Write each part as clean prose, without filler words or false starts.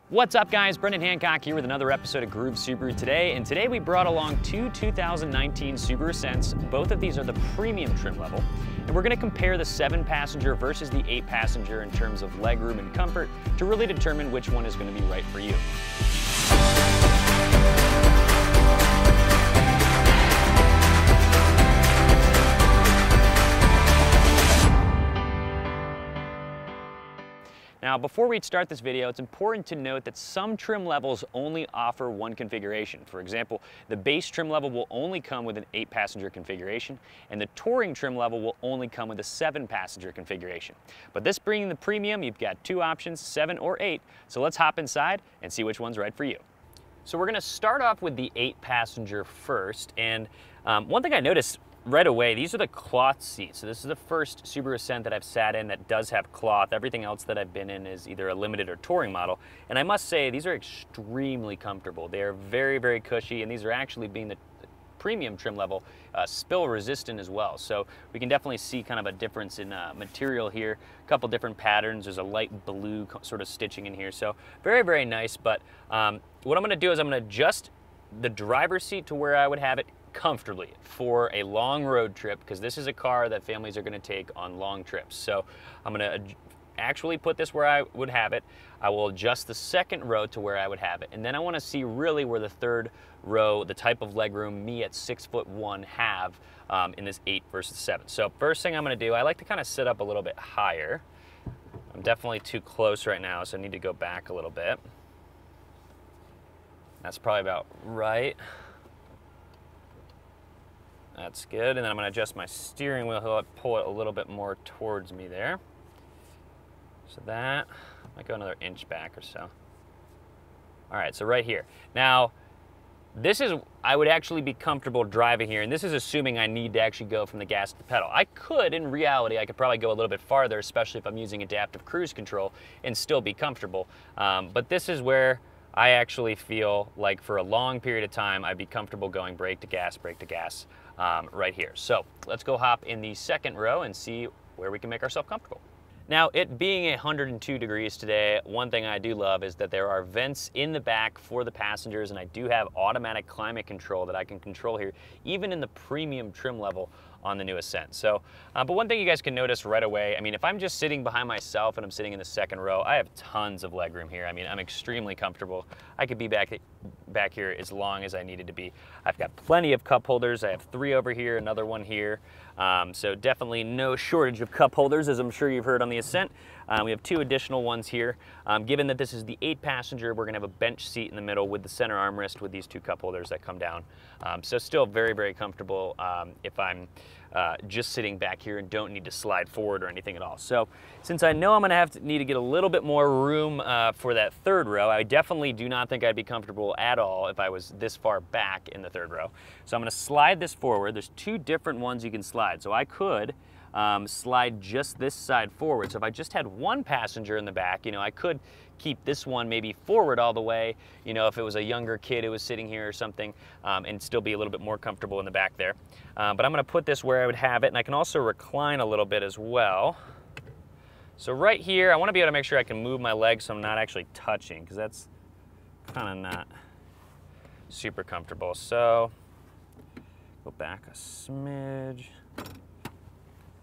What's up guys, Brendan Hancock here with another episode of Groove Subaru today, and today we brought along two 2019 Subaru Ascents. Both of these are the premium trim level, and we're going to compare the 7-passenger versus the 8-passenger in terms of legroom and comfort to really determine which one is going to be right for you. Now, before we start this video, it's important to note that some trim levels only offer one configuration. For example, the base trim level will only come with an 8-passenger configuration, and the touring trim level will only come with a 7-passenger configuration. But this being the premium, you've got two options, 7 or 8, so let's hop inside and see which one's right for you. So we're gonna start off with the 8-passenger first, and one thing I noticed right away, these are the cloth seats. So this is the first Subaru Ascent that I've sat in that does have cloth. Everything else that I've been in is either a limited or touring model. And I must say, these are extremely comfortable. They are very, very cushy, and these are actually, being the premium trim level, spill resistant as well. So we can definitely see kind of a difference in material here. A couple different patterns. There's a light blue sort of stitching in here. So very, very nice. But what I'm gonna do is I'm gonna adjust the driver's seat to where I would have it comfortably for a long road trip, because this is a car that families are going to take on long trips. So I'm going to actually put this where I would have it. I will adjust the second row to where I would have it, and then I want to see really where the third row, the type of legroom me at 6'1" have in this 8 versus 7. So first thing I'm going to do, I like to kind of sit up a little bit higher. I'm definitely too close right now, so I need to go back a little bit. That's probably about right. That's good, and then I'm gonna adjust my steering wheel, pull it a little bit more towards me there. So that, might go another inch back or so. All right, so right here. Now, this is, I would actually be comfortable driving here, and this is assuming I need to actually go from the gas to the pedal. I could, in reality, I could probably go a little bit farther, especially if I'm using adaptive cruise control, and still be comfortable. But this is where I actually feel like for a long period of time, I'd be comfortable going brake to gas, right here. So let's go hop in the second row and see where we can make ourselves comfortable. Now, it being 102 degrees today, one thing I do love is that there are vents in the back for the passengers, and I do have automatic climate control that I can control here, even in the premium trim level on the new Ascent. So, but one thing you guys can notice right away, I mean, if I'm just sitting behind myself and I'm sitting in the second row, I have tons of legroom here. I mean, I'm extremely comfortable. I could be back here as long as I needed to be. I've got plenty of cup holders. I have 3 over here, another one here. So definitely no shortage of cup holders, as I'm sure you've heard on the Ascent. We have 2 additional ones here. Given that this is the 8-passenger, we're gonna have a bench seat in the middle with the center armrest with these 2 cup holders that come down. So still very, very comfortable if I'm just sitting back here and don't need to slide forward or anything at all. So since I know I'm gonna need to get a little bit more room for that third row, I definitely do not think I'd be comfortable at all if I was this far back in the third row. So I'm gonna slide this forward. There's 2 different ones you can slide. So I could slide just this side forward. So if I just had 1 passenger in the back, you know, I could keep this one maybe forward all the way, you know, if it was a younger kid who was sitting here or something, and still be a little bit more comfortable in the back there. But I'm gonna put this where I would have it, and I can also recline a little bit as well. So right here, I wanna be able to make sure I can move my legs so I'm not actually touching, because that's kind of not super comfortable. So go back a smidge.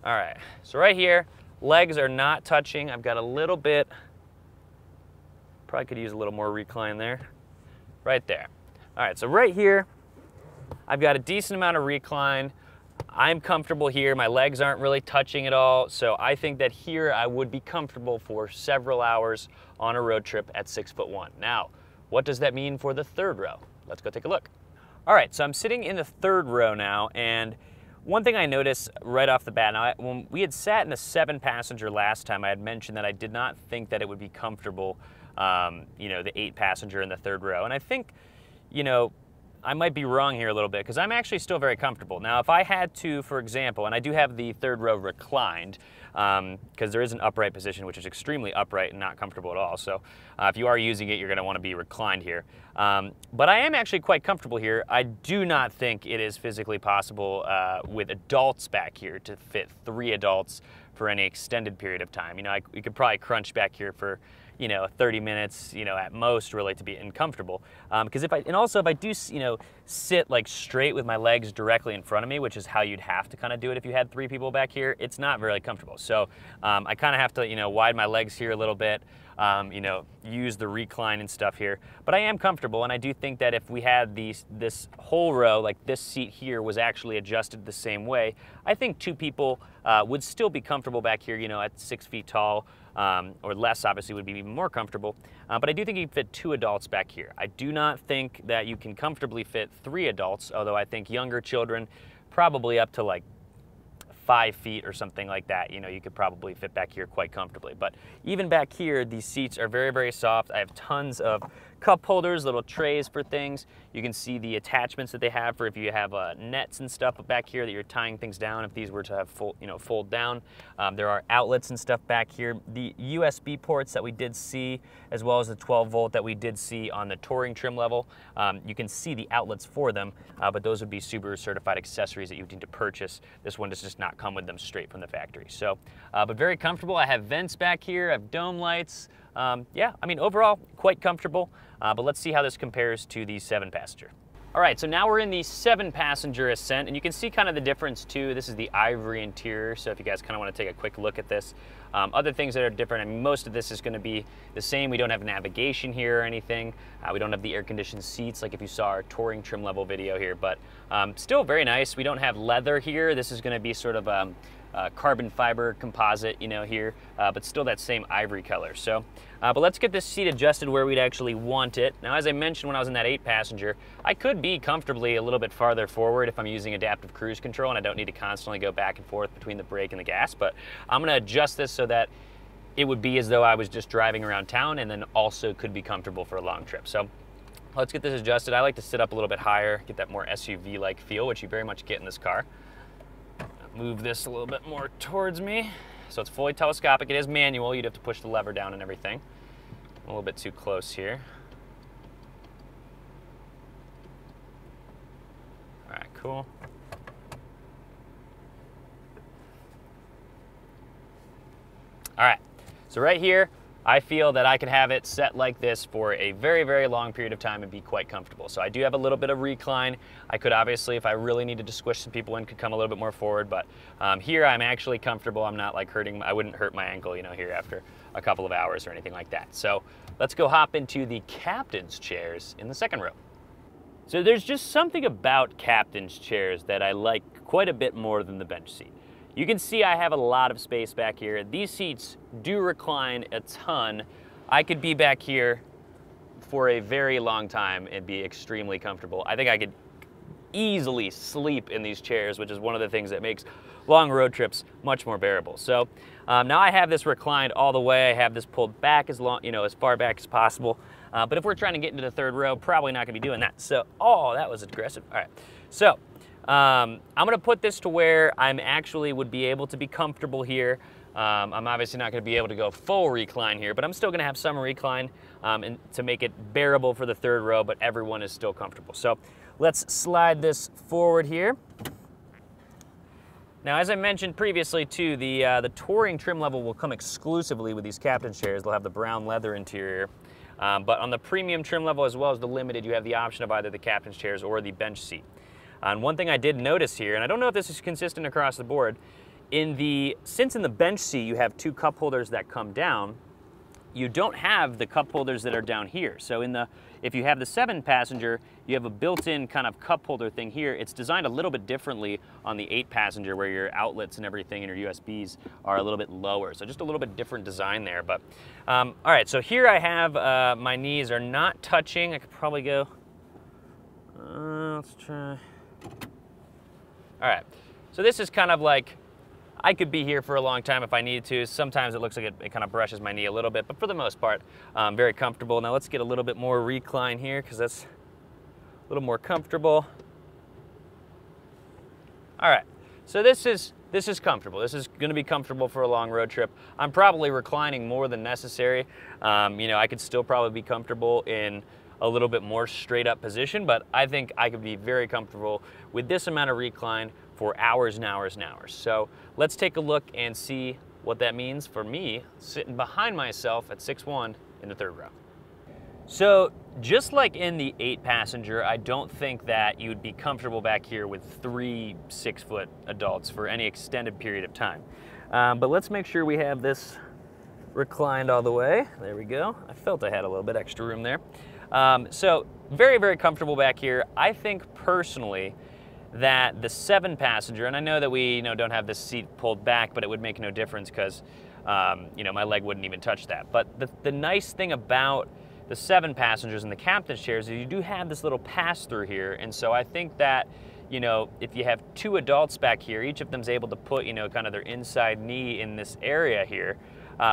All right, so right here, legs are not touching. I've got a little bit, probably could use a little more recline there, right there. All right, so right here, I've got a decent amount of recline. I'm comfortable here. My legs aren't really touching at all. So I think that here I would be comfortable for several hours on a road trip at 6'1". Now, what does that mean for the third row? Let's go take a look. All right, so I'm sitting in the third row now, and one thing I noticed right off the bat, now when we had sat in a 7-passenger last time, I had mentioned that I did not think that it would be comfortable, you know, the 8-passenger in the third row. And I think, you know, I might be wrong here a little bit, because I'm actually still very comfortable. Now, if I had to, for example, and I do have the third row reclined, because there is an upright position, which is extremely upright and not comfortable at all. So if you are using it, you're gonna wanna be reclined here. But I am actually quite comfortable here. I do not think it is physically possible with adults back here to fit 3 adults for any extended period of time. You know, you could probably crunch back here for, you know, 30 minutes, you know, at most really to be uncomfortable. Because if I do, you know, sit like straight with my legs directly in front of me, which is how you'd have to kind of do it if you had 3 people back here, it's not very comfortable. So I kind of have to, you know, widen my legs here a little bit, you know, use the recline and stuff here. But I am comfortable, and I do think that if we had this whole row, like this seat here was actually adjusted the same way, I think 2 people would still be comfortable back here, you know, at 6 feet tall, or less obviously would be even more comfortable. But I do think you can fit 2 adults back here. I do not think that you can comfortably fit 3 adults, although I think younger children, probably up to like 5 feet or something like that, you know, you could probably fit back here quite comfortably. But even back here, these seats are very, very soft. I have tons of cup holders, little trays for things. You can see the attachments that they have for if you have nets and stuff back here that you're tying things down if these were to have fold down. There are outlets and stuff back here. The USB ports that we did see, as well as the 12 volt that we did see on the touring trim level, you can see the outlets for them, but those would be Subaru certified accessories that you need to purchase. This one does just not come with them straight from the factory. So, but very comfortable. I have vents back here, I have dome lights. Yeah, I mean, overall, quite comfortable, but let's see how this compares to the 7-passenger. All right, so now we're in the 7-passenger Ascent, and you can see kind of the difference too. This is the ivory interior, so if you guys kind of want to take a quick look at this. Other things that are different, I mean, most of this is going to be the same. We don't have navigation here or anything. We don't have the air-conditioned seats like if you saw our touring trim level video here, but still very nice. We don't have leather here. This is going to be sort of carbon fiber composite, you know, here, but still that same ivory color. So, but let's get this seat adjusted where we'd actually want it. Now, as I mentioned when I was in that 8-passenger, I could be comfortably a little bit farther forward if I'm using adaptive cruise control and I don't need to constantly go back and forth between the brake and the gas, but I'm gonna adjust this so that it would be as though I was just driving around town and then also could be comfortable for a long trip. So let's get this adjusted. I like to sit up a little bit higher, get that more SUV-like feel, which you very much get in this car. Move this a little bit more towards me. So it's fully telescopic. It is manual. You'd have to push the lever down and everything. A little bit too close here. All right, cool. All right, so right here, I feel that I could have it set like this for a very, very long period of time and be quite comfortable. So I do have a little bit of recline. I could obviously, if I really needed to squish some people in, could come a little bit more forward, but here I'm actually comfortable. I'm not like hurting, I wouldn't hurt my ankle, you know, here after a couple of hours or anything like that. So let's go hop into the captain's chairs in the second row. So there's just something about captain's chairs that I like quite a bit more than the bench seat. You can see I have a lot of space back here. These seats do recline a ton. I could be back here for a very long time and be extremely comfortable. I think I could easily sleep in these chairs, which is one of the things that makes long road trips much more bearable. So now I have this reclined all the way. I have this pulled back as long, you know, as far back as possible. But if we're trying to get into the third row, probably not gonna be doing that. So, oh, that was aggressive. All right, so I'm gonna put this to where I'm actually would be able to be comfortable here. I'm obviously not gonna be able to go full recline here, but I'm still gonna have some recline and to make it bearable for the third row, but everyone is still comfortable. So let's slide this forward here. Now, as I mentioned previously too, the touring trim level will come exclusively with these captain's chairs. They'll have the brown leather interior. But on the premium trim level as well as the limited, you have the option of either the captain's chairs or the bench seat. And one thing I did notice here, and I don't know if this is consistent across the board, since in the bench seat you have 2 cup holders that come down, you don't have the cup holders that are down here. So if you have the 7-passenger, you have a built-in kind of cup holder thing here. It's designed a little bit differently on the 8-passenger where your outlets and everything and your USBs are a little bit lower. So just a little bit different design there. But all right, so here I have my knees are not touching. I could probably go, let's try. All right, so this is kind of like, I could be here for a long time if I needed to. Sometimes it looks like it kind of brushes my knee a little bit, but for the most part, very comfortable. Now let's get a little bit more recline here because that's a little more comfortable. All right, so this is comfortable. This is gonna be comfortable for a long road trip. I'm probably reclining more than necessary. You know, I could still probably be comfortable in a little bit more straight up position, but I think I could be very comfortable with this amount of recline for hours and hours and hours. So let's take a look and see what that means for me sitting behind myself at 6'1", in the third row. So just like in the 8-passenger, I don't think that you would be comfortable back here with 3 6-foot adults for any extended period of time. But let's make sure we have this reclined all the way. There we go. I felt I had a little bit extra room there. So very, very comfortable back here. I think personally that the 7-passenger, and I know that we don't have this seat pulled back, but it would make no difference because my leg wouldn't even touch that. But the nice thing about the 7 passengers in the captain's chairs is you do have this little pass-through here, and so I think that if you have 2 adults back here, each of them's able to put kind of their inside knee in this area here,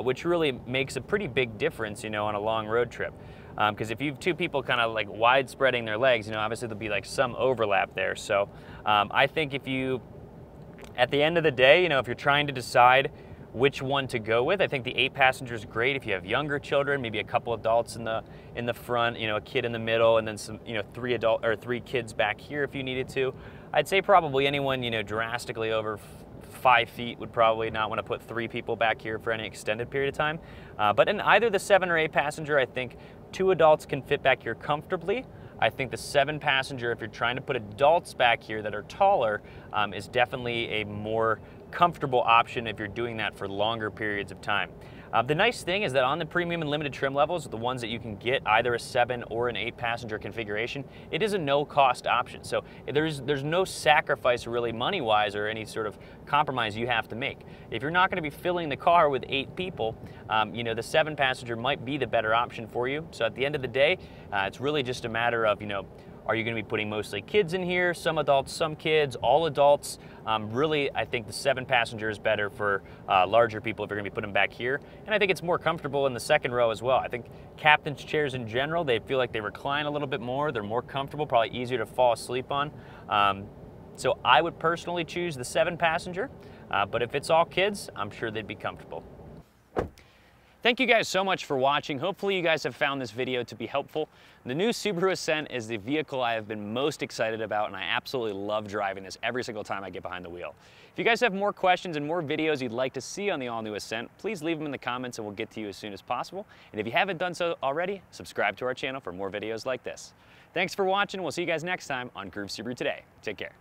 which really makes a pretty big difference on a long road trip. Because if you have 2 people kind of like wide spreading their legs, obviously there'll be like some overlap there. So I think at the end of the day, if you're trying to decide which one to go with, I think the 8-passenger is great if you have younger children, maybe a couple adults in the front, a kid in the middle, and then some 3 kids back here if you needed to. I'd say probably anyone drastically over 5 feet would probably not want to put 3 people back here for any extended period of time. But in either the 7 or 8-passenger, I think 2 adults can fit back here comfortably. I think the 7-passenger, if you're trying to put adults back here that are taller, is definitely a more comfortable option if you're doing that for longer periods of time. The nice thing is that on the premium and limited trim levels, the ones that you can get either a 7 or an 8-passenger configuration, it is a no-cost option. So there's no sacrifice really money-wise or any sort of compromise you have to make. If you're not going to be filling the car with 8 people, the 7-passenger might be the better option for you. So at the end of the day, it's really just a matter of, are you going to be putting mostly kids in here, some adults, some kids, all adults? Really, I think the 7-passenger is better for larger people if you're going to be putting them back here. And I think it's more comfortable in the second row as well. I think captain's chairs in general, they feel like they recline a little bit more. They're more comfortable, probably easier to fall asleep on. So I would personally choose the 7-passenger. But if it's all kids, I'm sure they'd be comfortable. Thank you guys so much for watching. Hopefully you guys have found this video to be helpful. The new Subaru Ascent is the vehicle I have been most excited about, and I absolutely love driving this every single time I get behind the wheel. If you guys have more questions and more videos you'd like to see on the all-new Ascent, please leave them in the comments and we'll get to you as soon as possible. And if you haven't done so already, subscribe to our channel for more videos like this. Thanks for watching. We'll see you guys next time on Groove Subaru Today. Take care.